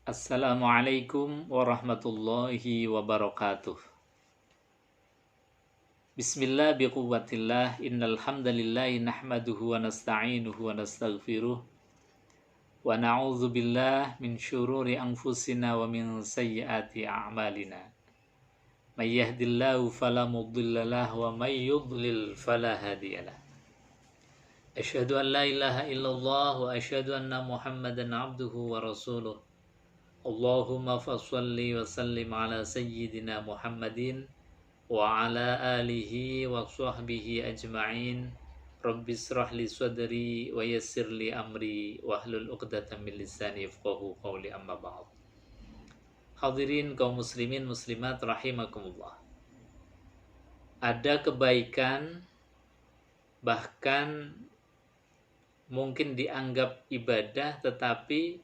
Assalamualaikum warahmatullahi wabarakatuh. Bismillah biquwwatillah innal hamdalillahi nahmaduhu wa nasta'inuhu wa nastaghfiruh wa na'udzu billah min syururi anfusina wa min sayyiati a'malina. May yahdihillahu fala mudhillalah wa may yudlil fala hadiyalah. Asyhadu an la ilaha illallah wa asyhadu anna Muhammadan abduhu wa rasuluh. Allahumma fassalli wa sallim ala sayyidina Muhammadin wa ala alihi wa sahbihi ajma'in. Rabbi israh li sadri wa yassir li amri wa hlul 'uqdatam min lisani yafqahu qawli, amma ba'd. Hadirin kaum muslimin muslimat rahimakumullah. Ada kebaikan bahkan mungkin dianggap ibadah tetapi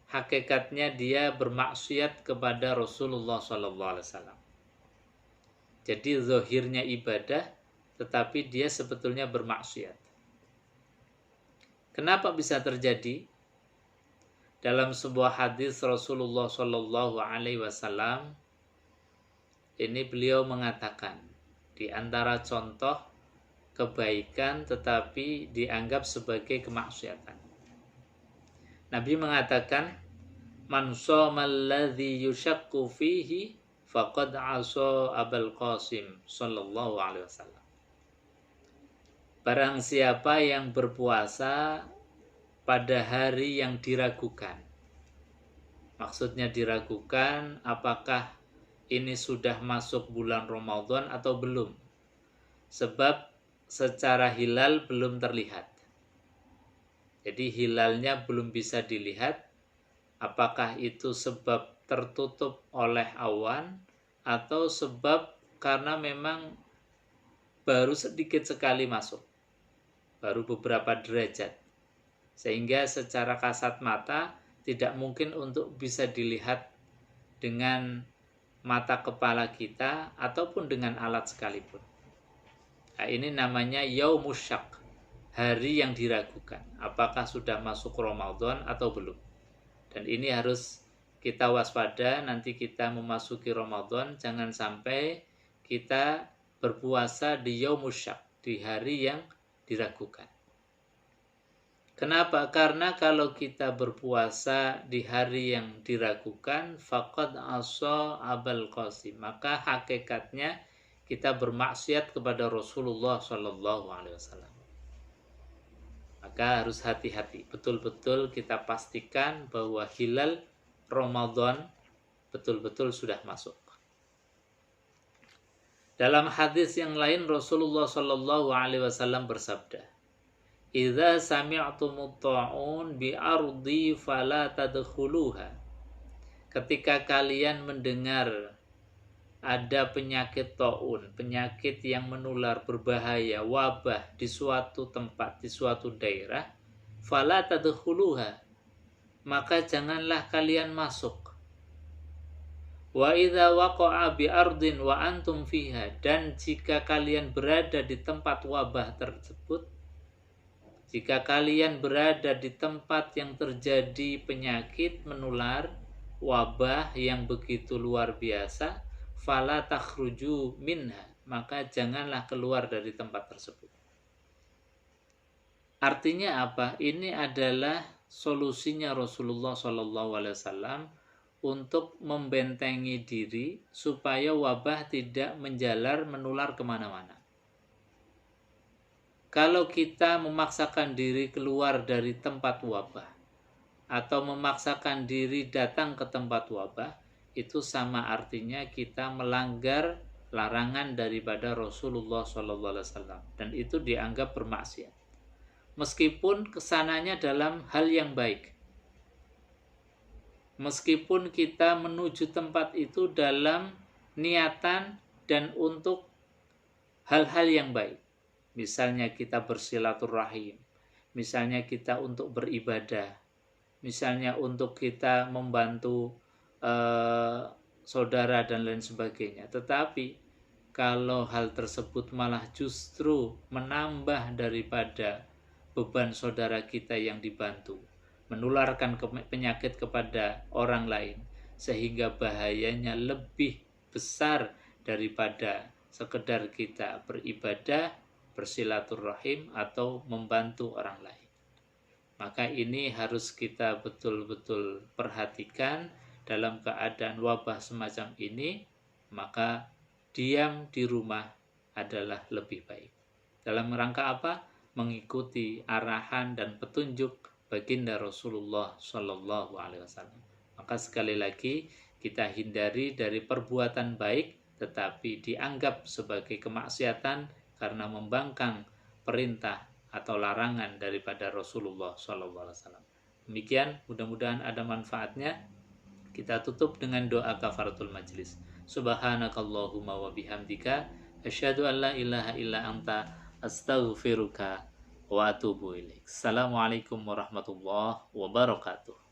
hakikatnya dia bermaksiat kepada Rasulullah SAW. Jadi zahirnya ibadah, tetapi dia sebetulnya bermaksiat. Kenapa bisa terjadi? Dalam sebuah hadis Rasulullah SAW, ini beliau mengatakan, di antara contoh kebaikan tetapi dianggap sebagai kemaksiatan. Nabi mengatakan, man shamal ladzi yushakku fihi faqad asa Abul Qasim sallallahu alaihi wasallam. Barang siapa yang berpuasa pada hari yang diragukan. Maksudnya diragukan apakah ini sudah masuk bulan Ramadan atau belum. Sebab secara hilal belum terlihat. Jadi hilalnya belum bisa dilihat, apakah itu sebab tertutup oleh awan atau sebab karena memang baru sedikit sekali masuk, baru beberapa derajat, sehingga secara kasat mata tidak mungkin untuk bisa dilihat dengan mata kepala kita ataupun dengan alat sekalipun. Nah, ini namanya yaumus syak, hari yang diragukan, apakah sudah masuk Ramadan atau belum. Dan ini harus kita waspada nanti kita memasuki Ramadan, jangan sampai kita berpuasa di yaumus syak, di hari yang diragukan. Kenapa? Karena kalau kita berpuasa di hari yang diragukan, faqad asa Abul Qasim, maka hakikatnya kita bermaksiat kepada Rasulullah SAW. Maka harus hati-hati, betul-betul kita pastikan bahwa hilal Ramadan betul-betul sudah masuk. Dalam hadis yang lain Rasulullah SAW bersabda, "Idza sami'tumut ta'un bi ardi fala tadkhuluha." Ketika kalian mendengar ada penyakit ta'un, penyakit yang menular berbahaya, wabah di suatu tempat, di suatu daerah, fala tadkhuluha, maka janganlah kalian masuk. Wa idza waqa'a bi ardin wa antum fiha, dan jika kalian berada di tempat wabah tersebut, jika kalian berada di tempat yang terjadi penyakit menular, wabah yang begitu luar biasa, fala takhruju minha, maka janganlah keluar dari tempat tersebut. Artinya apa? Ini adalah solusinya Rasulullah SAW untuk membentengi diri supaya wabah tidak menjalar menular kemana-mana. Kalau kita memaksakan diri keluar dari tempat wabah atau memaksakan diri datang ke tempat wabah, itu sama artinya kita melanggar larangan daripada Rasulullah SAW, dan itu dianggap bermaksiat. Meskipun kesananya dalam hal yang baik, meskipun kita menuju tempat itu dalam niatan dan untuk hal-hal yang baik, misalnya kita bersilaturahim, misalnya kita untuk beribadah, misalnya untuk kita membantu saudara dan lain sebagainya. Tetapi kalau hal tersebut malah justru menambah daripada beban saudara kita yang dibantu, menularkan penyakit kepada orang lain, sehingga bahayanya lebih besar daripada sekedar kita beribadah, bersilaturahim, atau membantu orang lain. Maka ini harus kita betul-betul perhatikan dalam keadaan wabah semacam ini, maka diam di rumah adalah lebih baik. Dalam rangka apa? Mengikuti arahan dan petunjuk baginda Rasulullah Shallallahu Alaihi Wasallam. Maka sekali lagi kita hindari dari perbuatan baik tetapi dianggap sebagai kemaksiatan karena membangkang perintah atau larangan daripada Rasulullah Shallallahu Alaihi Wasallam. Demikian, mudah-mudahan ada manfaatnya. Kita tutup dengan doa kafaratul majlis. Subhanakallahumma wa bihamdika asyhadu an la ilaha illa anta astaghfiruka wa atubu ilaik. Assalamualaikum warahmatullahi wabarakatuh.